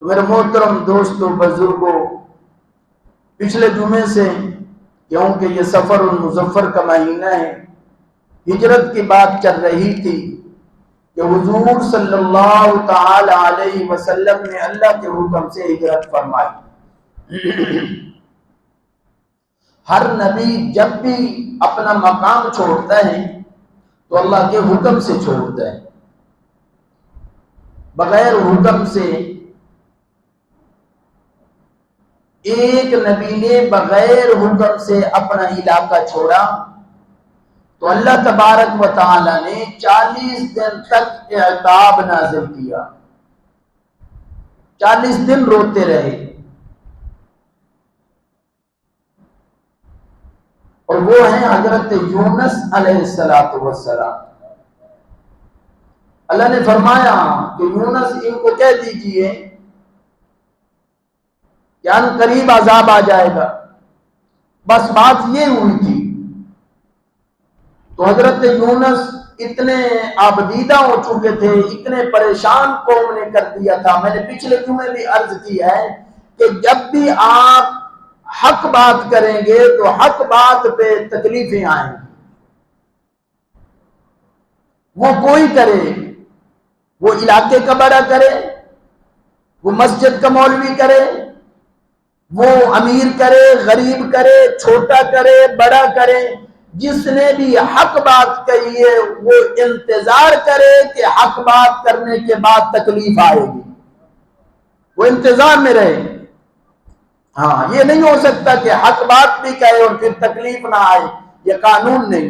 تو میرے محترم دوستوں بزرگوں، پچھلے جمعے سے کیونکہ یہ سفر المظفر کا مہینہ ہے، ہجرت کی بات چل رہی تھی کہ حضور صلی اللہ تعالی علیہ وسلم نے اللہ کے حکم سے ہجرت فرمائی۔ ہر نبی جب بھی اپنا مقام چھوڑتا ہے تو اللہ کے حکم سے چھوڑتا ہے، بغیر حکم سے ایک نبی نے بغیر حکم سے اپنا علاقہ چھوڑا تو اللہ تبارک و تعالی نے 40 دن تک عذاب نازل کیا، 40 دن روتے رہے، اور وہ ہیں حضرت یونس علیہ السلام۔ اللہ نے فرمایا کہ یونس ان کو کہہ دیجئے کہ ان قریب عذاب آ جائے گا، بس بات یہ ہوئی تھی۔ تو حضرت یونس اتنے آبدیدہ ہو چکے تھے، اتنے پریشان قوم نے کر دیا تھا۔ میں نے پچھلے جمعے بھی عرض کی ہے کہ جب بھی آپ حق بات کریں گے تو حق بات پہ تکلیفیں آئیں گی، وہ کوئی کرے، وہ علاقے کا بڑا کرے، وہ مسجد کا مولوی کرے، وہ امیر کرے، غریب کرے، چھوٹا کرے، بڑا کرے، جس نے بھی حق بات کہی ہے وہ انتظار کرے کہ حق بات کرنے کے بعد تکلیف آئے گی، وہ انتظار میں رہے۔ ہاں، یہ نہیں ہو سکتا کہ حق بات بھی کہے اور پھر تکلیف نہ آئے، یہ قانون نہیں۔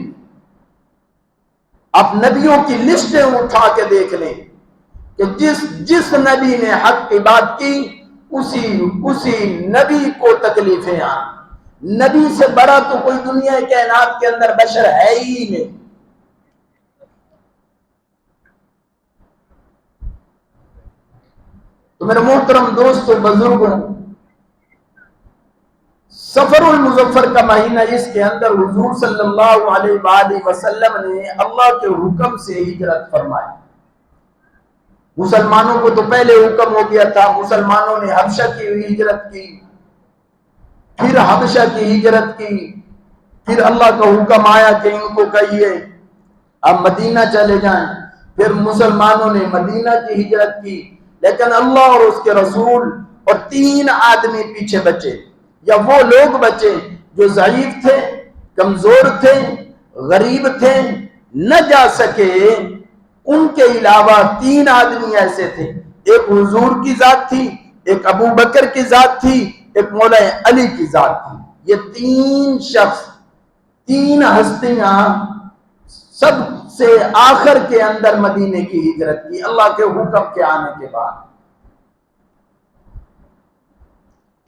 اب نبیوں کی لسٹیں اٹھا کے دیکھ لیں کہ جس نبی نے حق کی بات کی اسی نبی کو تکلیفیں آئیں۔ نبی سے بڑا تو کوئی دنیا کائنات کے اندر بشر ہے ہی نہیں۔ تو میرے محترم دوستوں بزرگوں، سفر المظفر کا مہینہ، اس کے اندر حضور صلی اللہ علیہ وآلہ وسلم نے اللہ کے حکم سے ہجرت فرمائی۔ مسلمانوں کو تو پہلے حکم ہو گیا تھا، مسلمانوں نے حبشہ کی ہجرت کی، پھر حبشہ کی ہجرت کی، پھر اللہ کا حکم آیا کہ ان کو کہیے اب مدینہ چلے جائیں، پھر مسلمانوں نے مدینہ کی ہجرت کی، لیکن اللہ اور اس کے رسول اور 3 آدمی پیچھے بچے، یا وہ لوگ بچے جو ضعیف تھے، کمزور تھے، غریب تھے، نہ جا سکے۔ ان کے علاوہ 3 آدمی ایسے تھے، ایک حضور کی ذات تھی، ایک ابو بکر کی ذات تھی، ایک مولا علی کی ذات تھی۔ یہ 3 شخص، 3 ہستیاں سب سے آخر کے اندر مدینے کی ہجرت کی اللہ کے حکم کے آنے کے بعد۔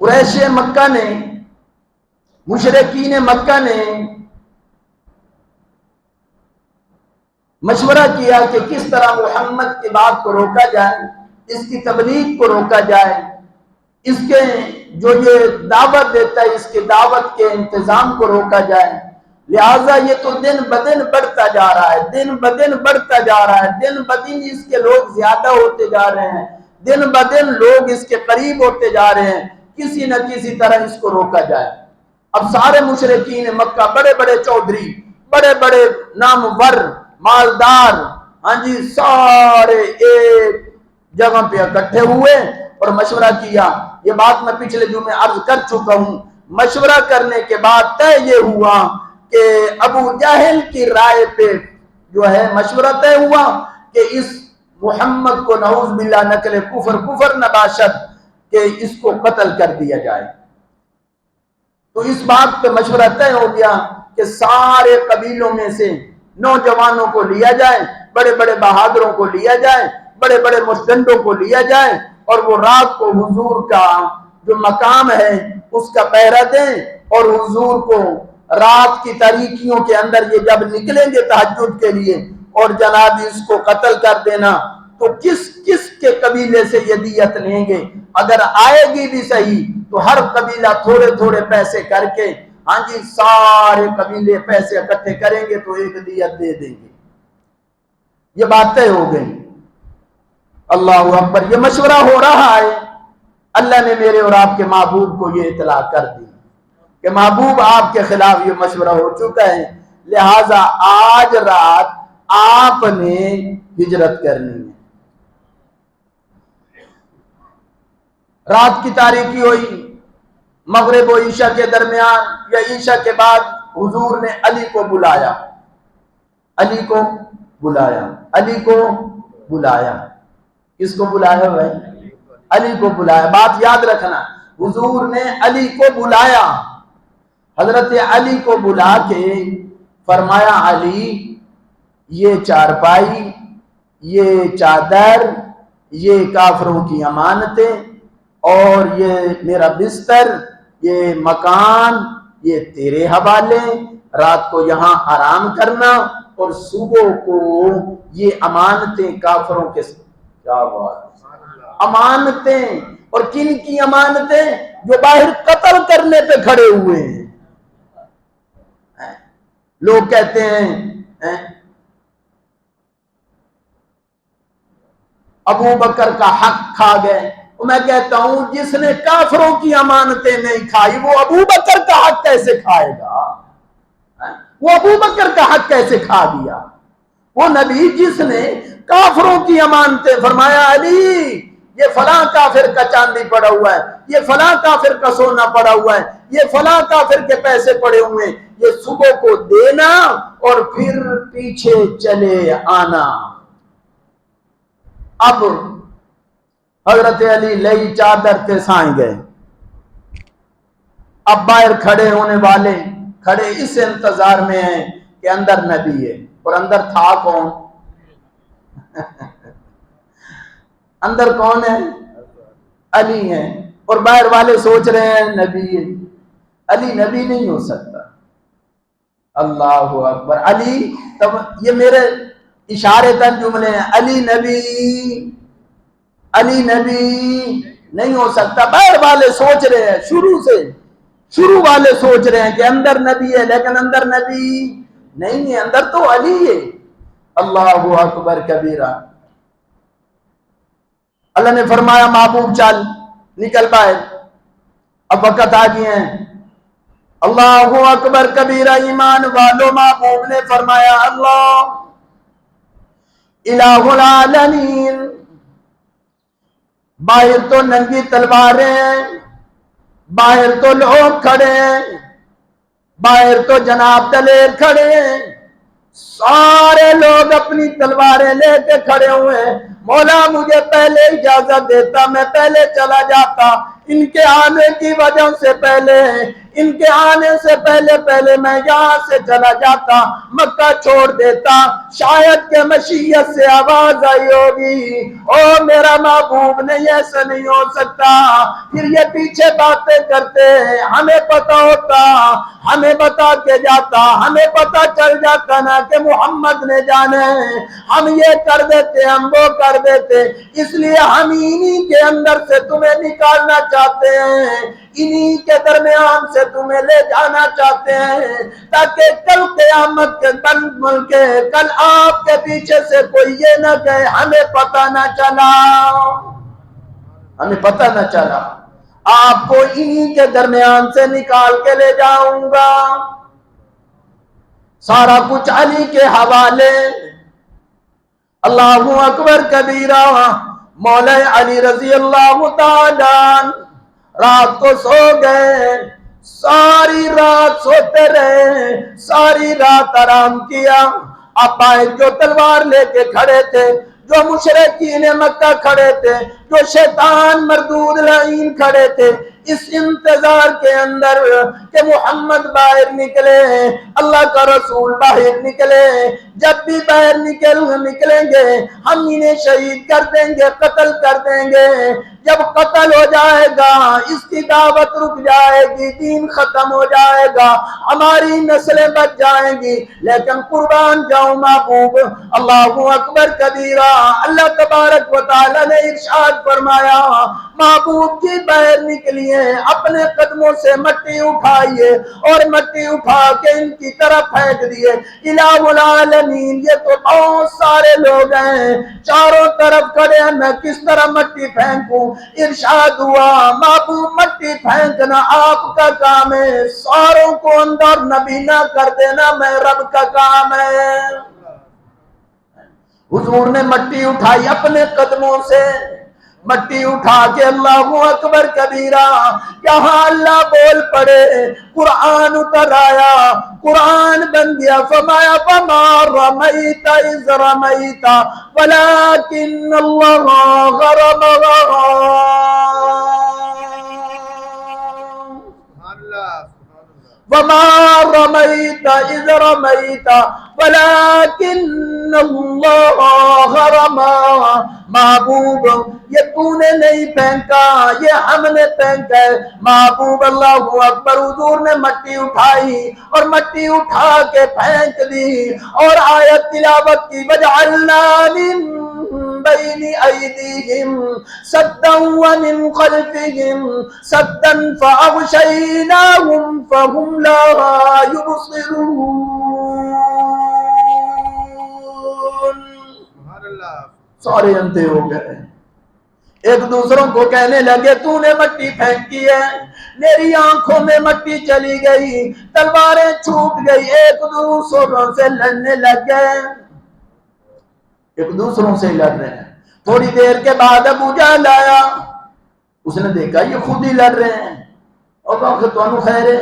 قریش مکہ نے، مشرکین مکہ نے مشورہ کیا کہ کس طرح محمد کی بات کو روکا جائے، اس کی تبلیغ کو روکا جائے، اس کے جو یہ دعوت دیتا ہے اس کے دعوت کے انتظام کو روکا جائے۔ لہٰذا یہ تو دن بدن بڑھتا جا رہا ہے، دن بدن بڑھتا جا رہا ہے، دن بدن اس کے لوگ زیادہ ہوتے جا رہے ہیں، دن بدن لوگ اس کے قریب ہوتے جا رہے ہیں، کسی نہ کسی طرح اس کو روکا جائے۔ اب سارے مشرکین مکہ، بڑے بڑے چودھری، بڑے بڑے نامور، مالدار، ہاں جی، سارے ایک جگہ پہ اکٹھے ہوئے اور مشورہ کیا۔ یہ بات میں پچھلے جمعے عرض کر چکا ہوں۔ مشورہ کرنے کے بعد طے یہ ہوا کہ ابو جہل کی رائے پہ جو ہے مشورہ طے ہوا کہ اس محمد کو نعوذ باللہ نقل کفر نباشد کہ اس کو قتل کر دیا جائے۔ تو اس بات پہ مشورہ طے ہو گیا کہ سارے قبیلوں میں سے نوجوانوں کو لیا جائے، بڑے بڑے بہادروں کو لیا جائے، بڑے بڑے مرتدوں کو لیا جائے، اور وہ رات کو حضور کا جو مقام ہے اس کا پہرہ دیں، اور حضور کو رات کی تاریکیوں کے اندر یہ جب نکلیں گے تہجد کے لیے اور جناب اس کو قتل کر دینا، تو کس کس کے قبیلے سے یہ دیت لیں گے؟ اگر آئے گی بھی صحیح تو ہر قبیلہ تھوڑے تھوڑے پیسے کر کے، ہاں جی، سارے قبیلے پیسے اکٹھے کریں گے تو ایک دیت دے دیں گے۔ یہ باتیں ہو گئی۔ اللہ اکبر، یہ مشورہ ہو رہا ہے۔ اللہ نے میرے اور آپ کے محبوب کو یہ اطلاع کر دی کہ محبوب آپ کے خلاف یہ مشورہ ہو چکا ہے، لہذا آج رات آپ نے ہجرت کرنی ہے۔ رات کی تاریکی ہوئی، مغرب و عشاء کے درمیان یا عشاء کے بعد حضور نے علی کو بلایا، علی کو بلایا، علی کو بلایا۔ کس کو بلایا بھائی؟ علی کو بلایا۔ بات یاد رکھنا، حضور نے علی کو بلایا، حضرت علی کو بلا کے فرمایا علی یہ چارپائی، یہ چادر، یہ کافروں کی امانتیں اور یہ میرا بستر، یہ مکان، یہ تیرے حوالے، رات کو یہاں آرام کرنا اور صبح کو یہ امانتیں کافروں کے کیا بات، امانتیں، اور کن کی امانتیں؟ جو باہر قتل کرنے پہ کھڑے ہوئے ہیں۔ لوگ کہتے ہیں ابو بکر کا حق کھا گئے، میں کہتا ہوں جس نے کافروں کی امانتیں نہیں کھائی وہ ابو بکر کا حق کیسے کھائے گا؟ وہ ابو بکر کا حق کیسے کھا گیا؟ وہ نبی جس نے کافروں کی امانتیں، فرمایا علی یہ فلاں کافر کا چاندی پڑا ہوا ہے، یہ فلاں کافر کا سونا پڑا ہوا ہے، یہ فلاں کافر کے پیسے پڑے ہوئے ہیں، یہ صبح کو دینا اور پھر پیچھے چلے آنا۔ اب حضرت علی لئی چادر کے سائیں گئے، اب باہر کھڑے ہونے والے کھڑے اس انتظار میں ہیں کہ اندر نبی ہے، اور اندر تھا کون؟ اندر کون ہے؟ علی ہے، اور باہر والے سوچ رہے ہیں نبی ہے۔ علی نبی نہیں ہو سکتا۔ اللہ اکبر۔ علی، تب یہ میرے اشارے تن جملے ہیں، علی نبی، علی نبی نہیں ہو سکتا۔ باہر والے سوچ رہے ہیں، شروع والے سوچ رہے ہیں کہ اندر نبی ہے، لیکن اندر نبی نہیں ہے، اندر تو علی ہے۔ اللہ اکبر کبیرہ۔ اللہ نے فرمایا محبوب چل، نکل باہر، اب وقت آ گئے ہیں۔ اللہ اکبر کبیرہ۔ ایمان والو، محبوب نے فرمایا اللہ الہ العالمین، باہر تو ننگی تلواریں ہیں، باہر تو لوگ کھڑے ہیں، باہر تو جناب دلیر کھڑے ہیں، سارے لوگ اپنی تلواریں لے کے کھڑے ہوئے ہیں۔ مولا مجھے پہلے اجازت دیتا، میں پہلے چلا جاتا، ان کے آنے کی وجہ سے پہلے، ان کے آنے سے پہلے میں یہاں سے چلا جاتا، مکہ چھوڑ دیتا، شاید کہ مشیت سے آواز آئی ہوگی او میرا محبوب نہیں، ایسا نہیں ہو سکتا، پھر یہ پیچھے باتیں کرتے ہیں، ہمیں پتا ہوتا، ہمیں بتا کے جاتا، ہمیں پتا چل جاتا نا کہ محمد نے جانے، ہم یہ کر دیتے، ہم وہ کر دیتے، اس لیے ہم انہی کے اندر سے تمہیں نکالنا چاہتے ہیں، انہی کے درمیان سے تمہیں لے جانا چاہتے ہیں، تاکہ کل قیامت کے دن ملکے کل آپ کے پیچھے سے کوئی یہ نہ کہے ہمیں پتہ نہ چلا، ہمیں پتہ نہ چلا، آپ کو انہی کے درمیان سے نکال کے لے جاؤں گا۔ سارا کچھ علی کے حوالے۔ اللہ اکبر کبیرہ۔ مولا علی رضی اللہ تعالیٰ رات کو سو گئے، ساری رات سوتے رہے، ساری رات آرام کیا۔ اب باہر جو تلوار لے کے کھڑے تھے، جو مشرکین مکہ کھڑے تھے، جو شیطان مردود لعین کھڑے تھے، اس انتظار کے اندر کہ محمد باہر نکلے، اللہ کا رسول باہر نکلے، جب بھی باہر نکلیں گے ہم انہیں شہید کر دیں گے، قتل کر دیں گے۔ جب قتل ہو جائے گا اس کی دعوت رک جائے گی، دین ختم ہو جائے گا، ہماری نسلیں بچ جائیں گی، لیکن قربان جاؤں محبوب۔ اللہ اکبر کبیرہ۔ اللہ تبارک و تعالی نے ارشاد فرمایا محبوب جی باہر نکلیے، اپنے قدموں سے مٹی اٹھائیے اور مٹی اٹھا کے ان کی طرف پھینک دیے۔ الہ العالمین، یہ تو بہت سارے لوگ ہیں، چاروں طرف کھڑے ہیں، میں کس طرح مٹی پھینکوں؟ ارشاد ہوا محبوب مٹی پھینکنا آپ کا کام ہے، ساروں کو اندر نبی نہ کر دینا میں رب کا کام ہے۔ حضور نے مٹی اٹھائی اپنے قدموں سے، مٹی اٹھا کے اللہ اکبر کبیرہ، یہاں اللہ بول پڑے، قرآن اتر آیا، قرآن بن گیا، فرمایا فما رمیت اذ رمیت ولکن اللہ رمی۔ وما رمیت اذ رمیت ولکن اللہ رمی۔ محبوب یہ تو نے نہیں پھینکا، یہ ہم نے پھینکا ہے۔ محبوب اللہ اکبر، حضور نے مٹی اٹھائی اور مٹی اٹھا کے پھینک دی اور آیت تلاوت کی وجعلنا من بین ایدیہم سدا ومن خلفہم سدا فاغشیناہم فہم لا یبصرون۔ سارے اندھے ہو گئے، ایک دوسروں کو کہنے لگے تو نے مٹی پھینکی ہے، میری آنکھوں میں مٹی چلی گئی، تلواریں چھوٹ گئی، ایک دوسروں سے لڑنے لگ گئے، ایک دوسروں سے لڑ رہے ہیں۔ تھوڑی دیر کے بعد ابو جہل آیا، اس نے دیکھا یہ خود ہی لڑ رہے ہیں، اور کہا کہ تم خیر ہے،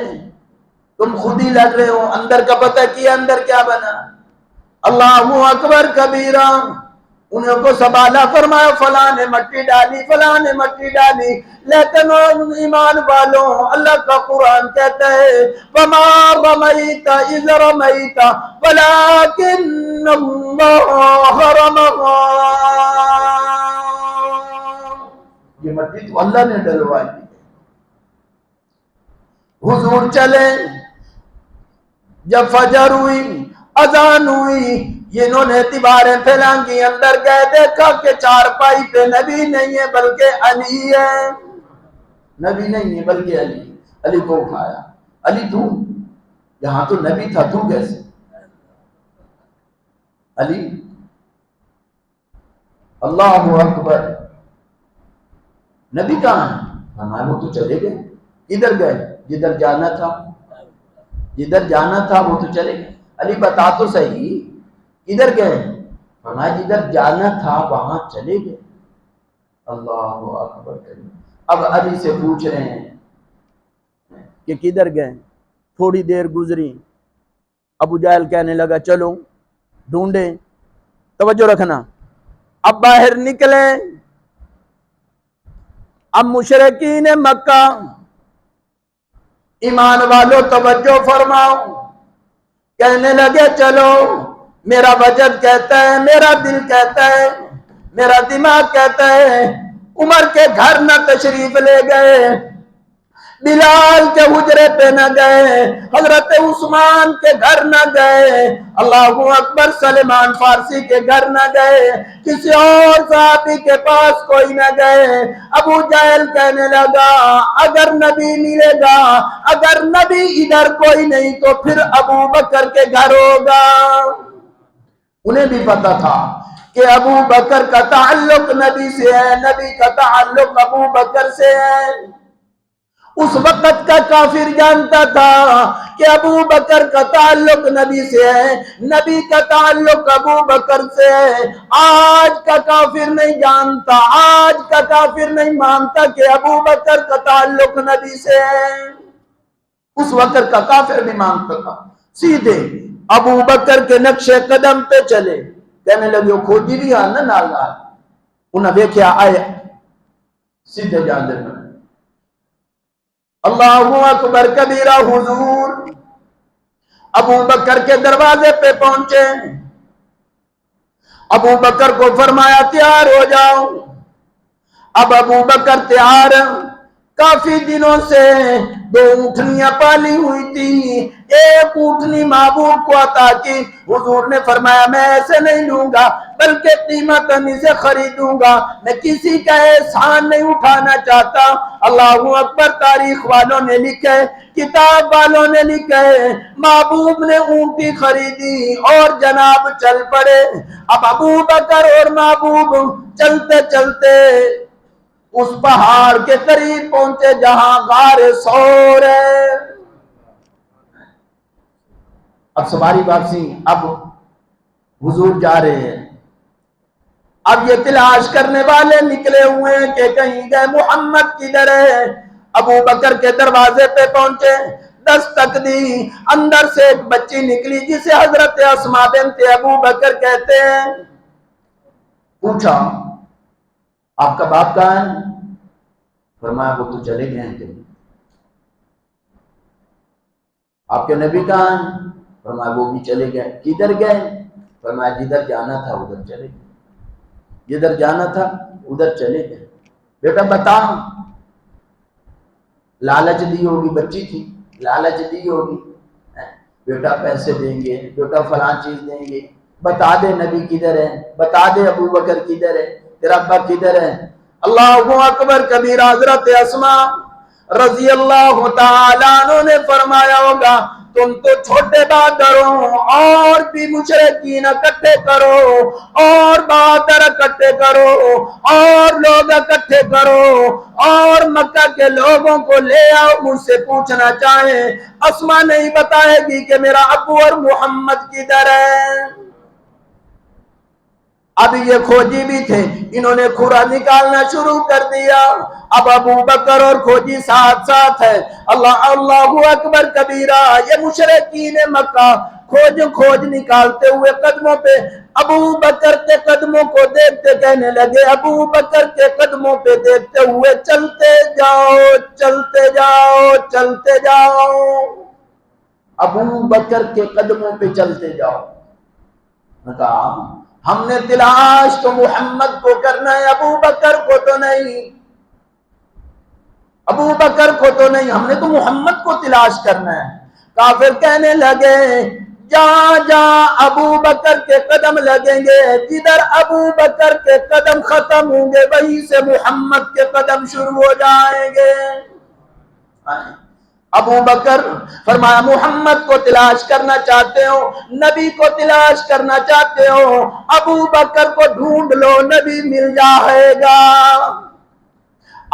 تم خود ہی لڑ رہے ہو، اندر کا پتہ کیا اندر کیا بنا۔ اللہ اکبر کبیرہ، انہیں کو سبالا، فرمایا فلاں نے مٹی ڈالی، فلاں نے مٹی ڈالی، لیکن ایمان والوں اللہ کا قرآن کہتا ہے وَمَا رَمَيْتَ إِذْ رَمَيْتَ وَلَكِنَّ اللَّهَ رَمَى۔ یہ مٹی تو اللہ نے ڈلوائی۔ حضور چلے، جب فجر ہوئی، اذان ہوئی، انہوں نے دیواریں پھیلانگی، اندر گئے، دیکھا کہ چارپائی پہ نبی نہیں ہے بلکہ علی ہے، نبی نہیں ہے بلکہ علی۔ علی کو اٹھایا، علی تو یہاں تو نبی تھا، تو کیسے؟ علی اللہ اکبر، نبی کہاں ہے؟ ہمارے وہ تو چلے گئے، ادھر گئے، جدھر جانا تھا، جدھر جانا تھا وہ تو چلے گئے۔ علی بتا تو صحیح ادھر گئے، فرمایا جدھر جانا تھا وہاں چلے گئے۔ اللہ اکبر کریم۔ اب علی سے پوچھ رہے ہیں کہ کدھر گئے؟ تھوڑی دیر گزری، ابو جہل کہنے لگا چلو ڈھونڈیں، توجہ رکھنا، اب باہر نکلے، اب مشرکین مکہ، ایمان والو توجہ فرماؤ، کہنے لگے چلو، میرا وجد کہتا ہے، میرا دل کہتا ہے، میرا دماغ کہتا ہے، عمر کے گھر نہ تشریف لے گئے، بلال کے حجرے پہ نہ گئے، حضرت عثمان کے گھر نہ گئے، اللہ اکبر، سلمان فارسی کے گھر نہ گئے، کسی اور صحابی کے پاس کوئی نہ گئے۔ ابو جہل کہنے لگا اگر نبی ملے گا، اگر نبی ادھر کوئی نہیں تو پھر ابو بکر کے گھر ہوگا۔ انہیں بھی پتا تھا کہ ابو بکر کا تعلق نبی سے ہے، نبی کا تعلق ابو بکر سے ہے۔ اس وقت کا کافر جانتا تھا کہ ابو بکر کا تعلق نبی سے ہے، نبی کا تعلق ابو بکر سے ہے۔ آج کا کافر نہیں جانتا، آج کا کافر نہیں مانتا کہ ابو بکر کا تعلق نبی سے ہے۔ اس وقت کا کافر بھی مانتا تھا، سیدھے ابو بکر کے نقش قدم پہ چلے، کہنے لگے وہ کھوجی بھی آنا نال نال، انہیں دیکھیا آئے سیدھے جاندے میں۔ اللہ اکبر کبیرہ، حضور ابو بکر کے دروازے پہ پہنچے، ابو بکر کو فرمایا تیار ہو جاؤ۔ اب ابو بکر تیار، کافی دنوں سے دو اونٹنیاں پالی ہوئی تھی، ایک اونٹنی محبوب کو عطا کی، حضور نے فرمایا میں ایسے نہیں لوں گا بلکہ قیمت سے خریدوں گا، میں کسی کا احسان نہیں اٹھانا چاہتا۔ اللہ اکبر، تاریخ والوں نے لکھے، کتاب والوں نے لکھے، محبوب نے اونٹی خریدی اور جناب چل پڑے۔ اب ابو بکر اور محبوب چلتے چلتے اس پہاڑ کے قریب پہنچے جہاں غار ثور ہے۔ اب سواری واپسی، اب حضور جا رہے ہیں، اب یہ تلاش کرنے والے نکلے ہوئے ہیں کہ کہیں گئے محمد کدھر ہے۔ ابو بکر کے دروازے پہ پہنچے، دستک دی، اندر سے ایک بچی نکلی جسے حضرت اسماء بنت ابو بکر کہتے ہیں۔ پوچھا آپ کا باپ کہاں ہے؟ فرمایا وہ تو چلے گئے ہیں کہیں۔ آپ کے نبی کہاں ہیں؟ فرمایا وہ بھی چلے گئے۔ کدھر گئے؟ فرمایا جدھر جانا تھا ادھر چلے گئے، جدھر جانا تھا ادھر چلے گئے۔ بیٹا بتا، لالچ دی ہوگی، بچی تھی، لالچ دی ہوگی، بیٹا پیسے دیں گے، بیٹا فلاں چیز دیں گے، بتا دے نبی کدھر ہے، بتا دے ابو بکر کدھر ہے، تیرا ابا کدھر ہے۔ اللہ اکبر کبیرہ۔ حضرت اسماء رضی اللہ تعالیٰ عنہ نے فرمایا ہوگا تم تو چھوٹے بہادر ہو، اور بھی مشرکین اکٹھے کرو، اور بہادر اکٹھے کرو، اور لوگ اکٹھے کرو، اور مکہ کے لوگوں کو لے آؤ، مجھ سے پوچھنا چاہیں اسماء نہیں بتائے گی کہ میرا ابو اور محمد کدھر ہے۔ اب یہ کھوجی بھی تھے، انہوں نے کھورا نکالنا شروع کر دیا۔ اب ابو بکر اور کھوجی ساتھ ساتھ ہے۔ اللہ اکبر کبیرہ۔ یہ مشرکین مکہ کھوج نکالتے ہوئے قدموں پہ ابو بکر کے قدموں کو دیکھتے کہنے لگے، ابو بکر کے قدموں پہ دیکھتے ہوئے چلتے جاؤ، چلتے جاؤ، چلتے جاؤ، ابو بکر کے قدموں پہ چلتے جاؤ۔ کہا ہم نے تلاش تو محمد کو کرنا ہے، ابو بکر کو تو نہیں، ابو بکر کو تو نہیں، ہم نے تو محمد کو تلاش کرنا ہے۔ کافر کہنے لگے جہاں جہاں ابو بکر کے قدم لگیں گے، جدھر ابو بکر کے قدم ختم ہوں گے وہیں سے محمد کے قدم شروع ہو جائیں گے۔ ابو بکر فرمایا محمد کو تلاش کرنا چاہتے ہو، نبی کو تلاش کرنا چاہتے ہو، ابو بکر کو ڈھونڈ لو، نبی مل جائے گا۔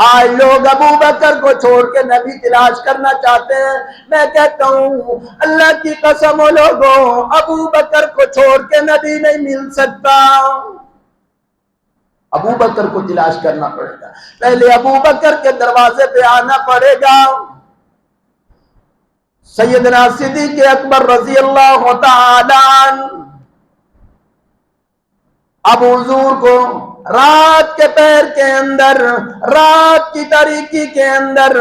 آج لوگ ابو بکر کو چھوڑ کے نبی تلاش کرنا چاہتے ہیں۔ میں کہتا ہوں اللہ کی قسم ہو لوگوں، ابو بکر کو چھوڑ کے نبی نہیں مل سکتا۔ ابو بکر کو تلاش کرنا پڑے گا، پہلے ابو بکر کے دروازے پہ آنا پڑے گا۔ سیدنا صدیق اکبر رضی اللہ تعالیٰ عنہ اب حضور کو رات کے پہر کے اندر، رات کی تاریکی کے اندر،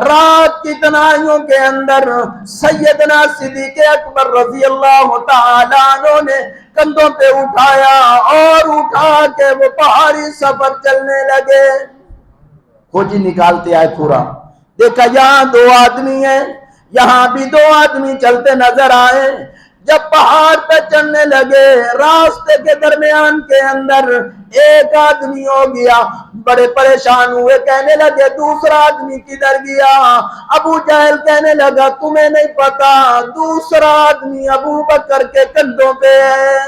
رات کی تنہائیوں کے اندر سیدنا صدیق اکبر رضی اللہ تعالیٰ عنہ نے کندھوں پہ اٹھایا اور اٹھا کے وہ پہاڑی سفر چلنے لگے۔ کھوجی نکالتے آئے پورا، دیکھا یہاں دو آدمی ہیں، یہاں بھی دو آدمی چلتے نظر آئے۔ جب پہاڑ پہ چلنے لگے، راستے کے درمیان کے اندر ایک آدمی ہو گیا، بڑے پریشان ہوئے، کہنے لگے دوسرا آدمی کدھر گیا؟ ابو جہل کہنے لگا تمہیں نہیں پتا دوسرا آدمی ابو بکر کے کندھوں پہ ہے۔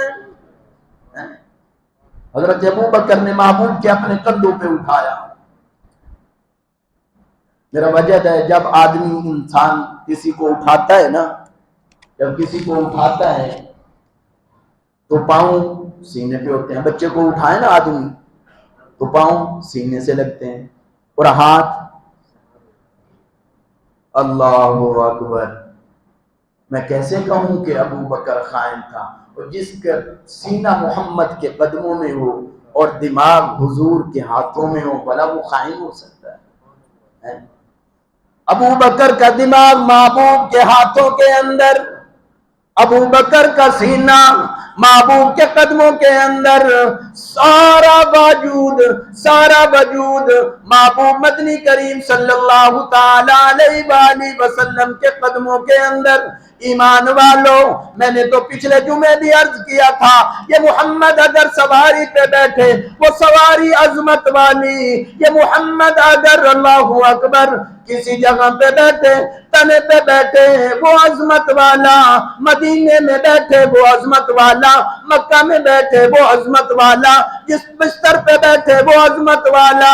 حضرت ابو بکر نے محبوب کے اپنے کندھوں پہ اٹھایا۔ میرا وجہ ہے جب آدمی انسان کسی کو اٹھاتا ہے نا، جب کسی کو اٹھاتا ہے تو پاؤں سینے پہ ہوتے ہیں۔ بچے کو اٹھائے نا آدمی تو پاؤں سینے سے لگتے ہیں اور ہاتھ۔ اللہ اکبر۔ میں کیسے کہوں کہ ابو بکر خائن تھا، اور جس کا سینہ محمد کے قدموں میں ہو اور دماغ حضور کے ہاتھوں میں ہو، بھلا وہ خائن ہو سکتا ہے؟ ابو بکر کا دماغ محبوب کے ہاتھوں کے اندر، ابو بکر کا سینہ محبوب کے قدموں کے اندر، سارا وجود محبوب مدنی کریم صلی اللہ تعالی علیہ وآلہ وسلم کے قدموں کے اندر۔ ایمان والو، میں نے تو پچھلے جمعے بھی عرض کیا تھا، یہ محمد اگر سواری پہ بیٹھے وہ سواری عظمت والی، یہ محمد اگر اللہ اکبر کسی جگہ پہ بیٹھے، تنے پہ بیٹھے وہ عظمت والا، مدینے میں بیٹھے وہ عظمت والا، مکہ میں بیٹھے وہ عظمت والا، جس بستر پہ بیٹھے وہ عظمت والا،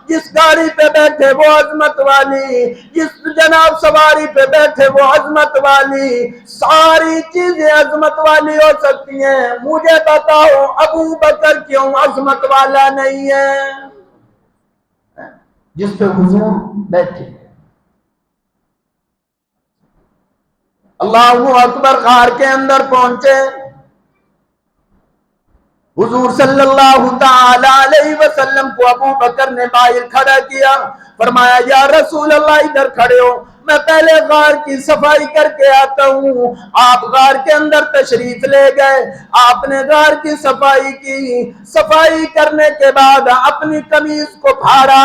جس گاڑی پہ بیٹھے وہ عظمت والی، جس جناب سواری پہ بیٹھے وہ عظمت والی، ساری چیزیں عظمت والی ہو سکتی ہیں، مجھے بتاؤ ابو بکر کیوں عظمت والا نہیں ہے؟ جس پہ حضور بیٹھے۔ اللہ اکبر، غار کے اندر پہنچے، حضور صلی اللہ تعالی علیہ وسلم کو ابو بکر نے باہر کھڑا کیا، فرمایا یا رسول اللہ ادھر کھڑے ہو، میں پہلے غار کی صفائی کر کے آتا ہوں۔ آپ غار کے اندر تشریف لے گئے، آپ نے غار کی صفائی کی، صفائی کرنے کے بعد اپنی قمیض کو پھاڑا،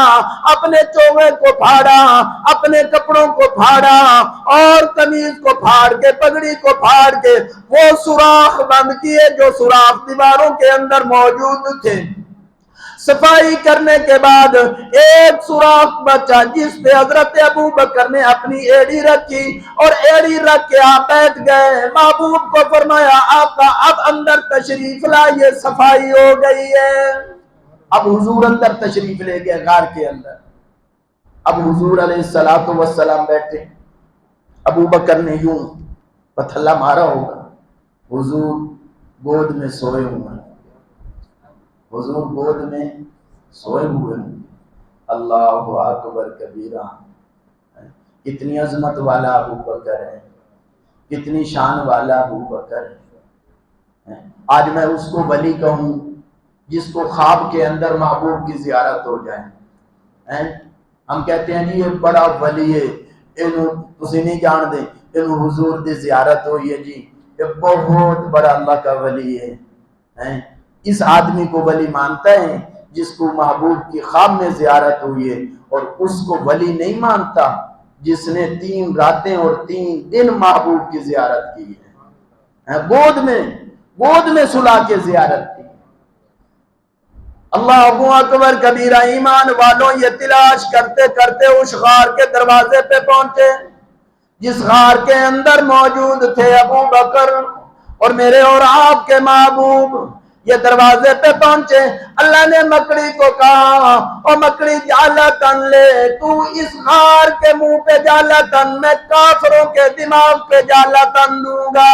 اپنے چوغے کو پھاڑا، اپنے کپڑوں کو پھاڑا، اور قمیض کو پھاڑ کے، پگڑی کو پھاڑ کے وہ سوراخ بند کیے جو سوراخ دیواروں کے اندر موجود تھے۔ صفائی کرنے کے بعد ایک سوراخ بچا جس پہ حضرت ابو بکر نے اپنی ایڑی رکھی اور ایڑی رکھ کے آپ بیٹھ گئے۔ محبوب کو فرمایا آقا اب اندر تشریف لائیے، صفائی ہو گئی ہے۔ اب حضور اندر تشریف لے گئے غار کے اندر۔ اب حضور علیہ السلام بیٹھے، ابو بکر نے یوں پتھلا مارا ہوگا، حضور گود میں سوئے ہوئے ہیں، حضور گود میں سوئے ہوئے ہیں۔ اللہ اکبر کبیرہ، کتنی عظمت والا ابو بکر ہے، کتنی شان والا ابو بکر ہے۔ آج میں اس کو ولی کہوں جس کو خواب کے اندر محبوب کی زیارت ہو جائے۔ ہم کہتے ہیں جی یہ بڑا ولی ہے، تسی نہیں جان دے، انہوں حضور دی زیارت ہوئی ہے جی، یہ بہت بڑا اللہ کا ولی ہے۔ اس آدمی کو ولی مانتا ہے جس کو محبوب کی خواب میں زیارت ہوئی ہے، اور اس کو ولی نہیں مانتا جس نے 3 راتیں اور 3 دن محبوب کی زیارت کی ہے، گود میں سلا کے زیارت کی۔ اللہ اکبر کبیرہ، ایمان والوں یہ تلاش کرتے کرتے اس غار کے دروازے پہ پہنچے جس غار کے اندر موجود تھے ابو بکر اور میرے اور آپ کے محبوب۔ یہ دروازے پہ پہنچے، اللہ نے مکڑی کو کہا او مکڑی جالا تن لے، تو اس غار کے منہ پہ جالا تن، میں کافروں کے دماغ پہ جالا تن دوں گا۔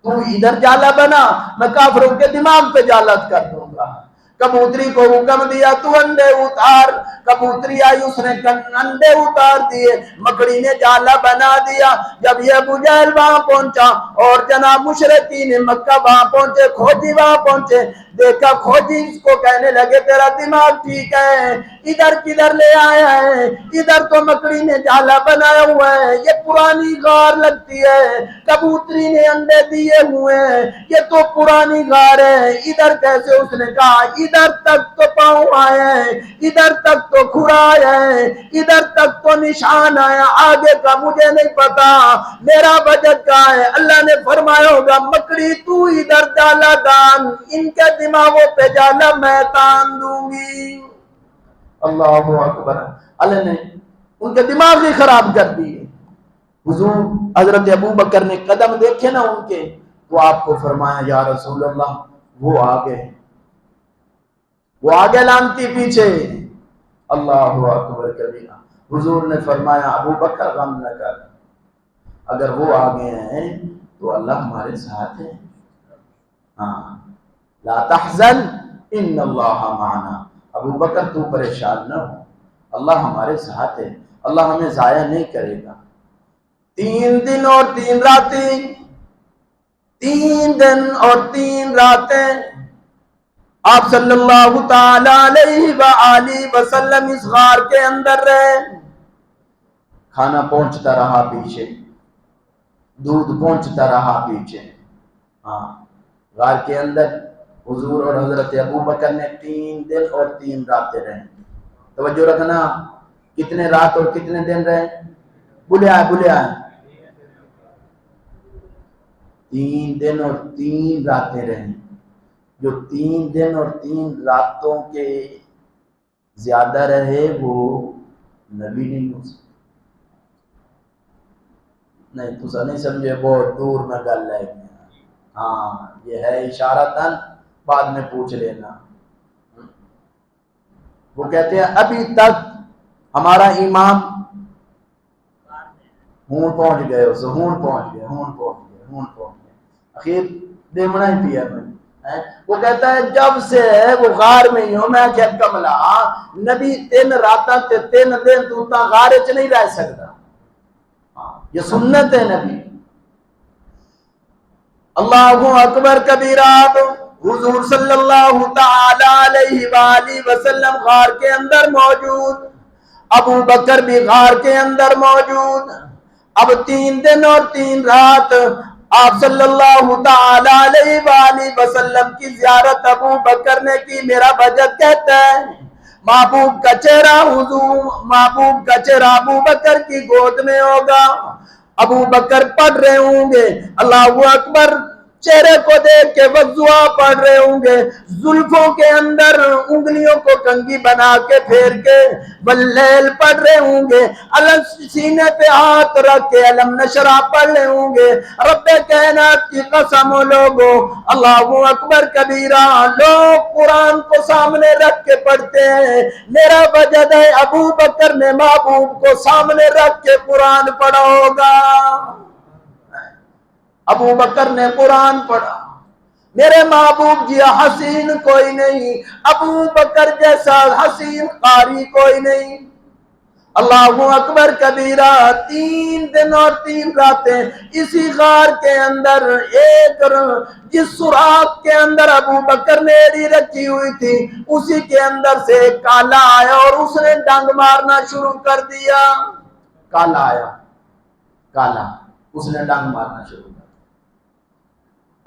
تو ادھر جالا بنا، میں کافروں کے دماغ پہ جالت کر دوں گا۔ کبوتری کو حکم دیا تو انڈے اتار، کبوتری آئی اس نے انڈے اتار دیے، مکڑی نے جالا بنا دیا۔ جب یہ ابو جہل وہاں پہنچا اور جناب مشرکین مکہ وہاں پہنچے، کھوجی وہاں پہنچے، دیکھا کھوجی اس کو کہنے لگے تیرا دماغ ٹھیک ہے، ادھر کدھر لے آیا ہے؟ ادھر تو مکڑی نے جالا بنایا ہوا ہے، یہ پرانی غار لگتی ہے، کبوتری نے انڈے دیے ہوئے ہیں، یہ تو پرانی غار ہے، ادھر کیسے؟ اس نے کہا ادھر تک تو پاؤں آئے ہیں، ادھر تک تو کھرا آیا ہے، ادھر تک تو نشان آیا، آگے کا مجھے نہیں پتا، میرا بجٹ کہاں ہے؟ اللہ نے فرمایا ہوگا مکڑی تو ادھر جالا دان، ان کے دماغوں پہ جالا میں تان دوں گی۔ اللہ اکبر، اللہ نے ان کے دماغ ہی خراب کر دیے۔ حضور حضرت ابو بکر نے قدم دیکھے نا ان کے، تو آپ کو فرمایا یا رسول اللہ وہ آگے لانتی پیچھے۔ اللہ اکبر کبیرہ، حضور نے فرمایا ابو بکر غم نہ کر، اگر وہ آگے ہیں تو اللہ ہمارے ساتھ ہے، ہاں لا تحزن ان اللہ معنا، ابو بکر تو پریشان نہ ہو، اللہ ہمارے ساتھ ہے، اللہ ہمیں ضائع نہیں کرے گا۔ 3 دن اور 3 راتیں، 3 دن اور 3 راتیں آپ صلی اللہ تعالی علیہ وآلہ وسلم اس غار کے اندر رہے۔ کھانا پہنچتا رہا پیچھے، دودھ پہنچتا رہا پیچھے، ہاں غار کے اندر حضور اور حضرت ابو بکر نے 3 دن اور 3 راتیں رہے۔ توجہ رکھنا، کتنے رات اور کتنے دن رہے؟ بولے آئے 3 دن اور 3 راتیں رہے۔ جو 3 دن اور 3 راتوں کے زیادہ رہے وہ نبی نہیں ہو سکتا. نہیں تو نہیں سمجھے، بہت دور میں گل ہے. ہاں یہ ہے اشارتاً، بعد میں پوچھ لینا. وہ کہتے ہیں ابھی تک ہمارا امام ہون پہنچ گئے، اسے ہون پہنچ گئے. اخیر دیمنا ہی پیا میں. وہ کہتا ہے جب سے وہ غار میں ہی ہوں. میں کہ کملا نبی 3 راتاں تے 3 دن تو تا غار وچ نہیں رہ سکتا. یہ سنت ہے نبی. اللہ اکبر کبیرہ. حضور صلی اللہ تعالی علیہ وآلہ وسلم غار کے اندر موجود، ابو بکر بھی غار کے اندر موجود. اب 3 دن اور 3 رات آپ صلی اللہ تعالی علیہ وآلہ وسلم کی زیارت ابو بکر نے کی. میرا بجٹ کہتا ہے محبوب کا چہرہ محبوب کا چہرہ ابو بکر کی گود میں ہوگا. ابو بکر پڑھ رہے ہوں گے اللہ اکبر، چہرے کو دیکھ کے وضوء پڑھ رہے ہوں گے، زلفوں کے اندر انگلیوں کو کنگھی بنا کے پھیر کے واللیل پڑھ رہے ہوں گے، سینے پہ ہاتھ رکھ کے علم نشرہ پڑھ رہے ہوں گے. رب کائنات کی قسم لوگو، اللہ اکبر کبیرہ، لوگ قرآن کو سامنے رکھ کے پڑھتے ہیں. میرا وجد ہے ابو بکر نے محبوب کو سامنے رکھ کے قرآن پڑھا ہوگا. ابو بکر نے قرآن پڑھا. میرے محبوب جی حسین کوئی نہیں، ابو بکر جیسا حسین قاری کوئی نہیں. اللہ اکبر کبیرہ. 3 دن اور 3 راتیں اسی غار کے اندر، ایک جس سوراخ کے اندر ابو بکر نے ایڑی رکھی ہوئی تھی اسی کے اندر سے کالا آیا اور اس نے ڈنگ مارنا شروع کر دیا. کالا آیا، کالا، اس نے ڈنگ مارنا شروع کر دیا.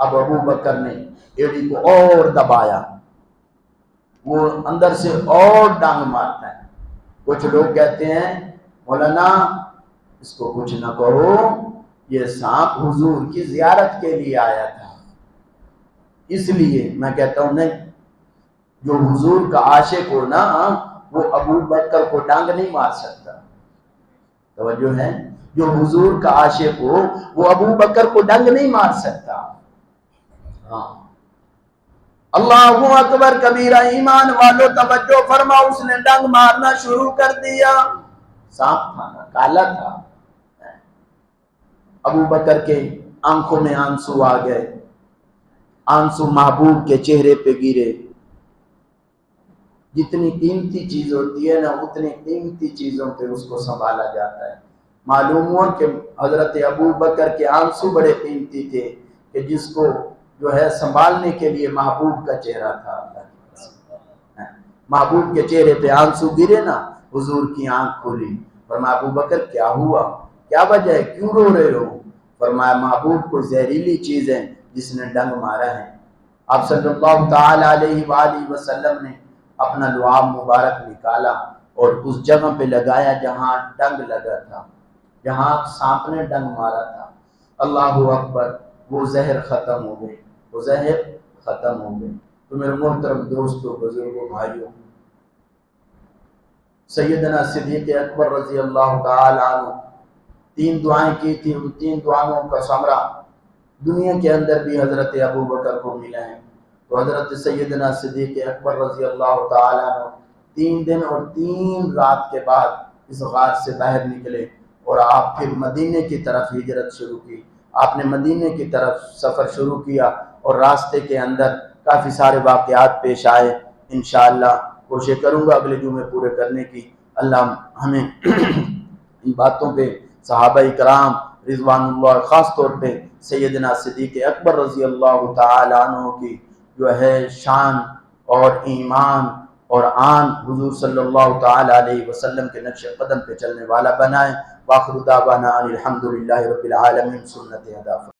اب ابو بکر نے ایڑی کو اور دبایا، وہ اندر سے اور ڈانگ مارتا ہے. کچھ لوگ کہتے ہیں مولانا اس کو کچھ نہ کرو، یہ سانپ حضور کی زیارت کے لیے آیا تھا. اس لیے میں کہتا ہوں نہیں، جو حضور کا عاشق ہو نا وہ ابو بکر کو ڈانگ نہیں مار سکتا. توجہ ہے، جو حضور کا عاشق ہو وہ ابو بکر کو ڈنگ نہیں مار سکتا. ہاں اللہ اکبر کبیرہ. ایمان والو توجہ فرما، اس نے ڈنگ مارنا شروع کر دیا. سانپ تھا نا، کالا تھا. ابو بکر کے آنکھوں میں آنسو آ گئے، آنسو محبوب کے چہرے پہ گرے. جتنی قیمتی چیز ہوتی ہے نا اتنی قیمتی چیزوں پہ اس کو سنبھالا جاتا ہے. معلوم ہوا کہ حضرت ابو بکر کے آنسو بڑے قیمتی تھے کہ جس کو جو ہے سنبھالنے کے لیے محبوب کا چہرہ تھا. محبوب کے چہرے پہ آنسو گرے نا، حضور کی آنکھ کھولی. فرمایا ابو بکر کیا ہوا، کیا وجہ ہے، کیوں رو رہے ہو؟ فرمایا محبوب کو زہریلی چیز ہے جس نے ڈنگ مارا ہے. آپ صلی اللہ تعالی علیہ وآلہ وسلم نے اپنا لعاب مبارک نکالا اور اس جگہ پہ لگایا جہاں ڈنگ لگا تھا، جہاں سانپ نے ڈنگ مارا تھا. اللہ اکبر، وہ زہر ختم ہو گئی، وہ زہر ختم ہو گئی. تو میرے محترم دوستو، بزرگوں، بھائیوں، سیدنا صدیق اکبر رضی اللہ تعالی عنہ 3 دعائیں کی تھی. ان 3 دعاؤں کا ثمرہ دنیا کے اندر بھی حضرت ابو بکر کو ملا ہے. تو حضرت سیدنا صدیق اکبر رضی اللہ تعالی عنہ 3 دن اور 3 رات کے بعد اس غار سے باہر نکلے اور آپ پھر مدینے کی طرف ہجرت شروع کی. آپ نے مدینے کی طرف سفر شروع کیا اور راستے کے اندر کافی سارے واقعات پیش آئے. انشاءاللہ کوشش کروں گا اگلے جمعے پورے کرنے کی. اللہ ہمیں ان باتوں پہ صحابہ کرام رضوان اللہ، خاص طور پہ سیدنا صدیق اکبر رضی اللہ تعالی عنہ کی جو ہے شان اور ایمان اور آن حضور صلی اللہ تعالی علیہ وسلم کے نقش قدم پہ چلنے والا بنائیں. وآخر دعوانا الحمدللہ رب العالمین. سنت ادا.